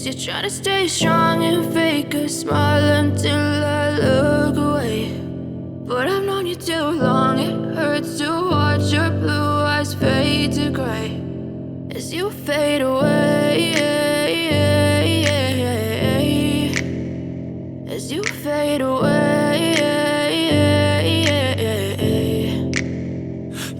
Guess you're trying to stay strong and fake a smile until I look away. But I've known you too long, it hurts to watch your blue eyes fade to gray as you fade away, as you fade away.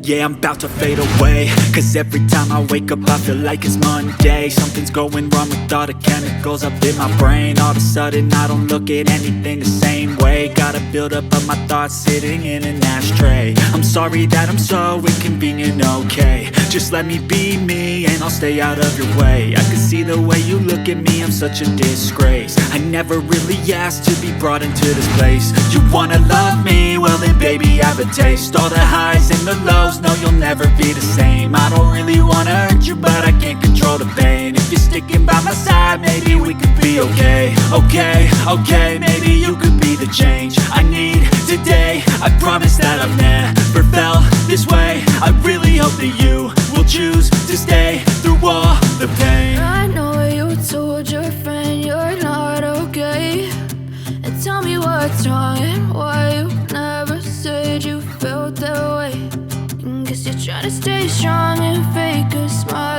Yeah, I'm about to fade away, cause every time I wake up I feel like it's Monday. Something's going wrong with all the chemicals up in my brain. All of a sudden I don't look at anything the same way. Got a buildup of my thoughts sitting in an ashtray. I'm sorry that I'm so inconvenient, okay. Just let me be me and I'll stay out of your way. I can see the way you look at me, I'm such a disgrace. I never really asked to be brought into this place. You wanna love me? Well then baby have a taste. All the highs and the lows, no, you'll never be the same. I don't really wanna hurt you, but I can't control the pain. If you're sticking by my side, maybe we could be okay. Okay, maybe you could be the change I need today. I promise that I've never felt this way. I really hope that you will choose to stay through all the pain. I know you told your friend you're not okay, and tell me what's wrong and why you never said you felt that way. Guess you're trying to stay strong and fake a smile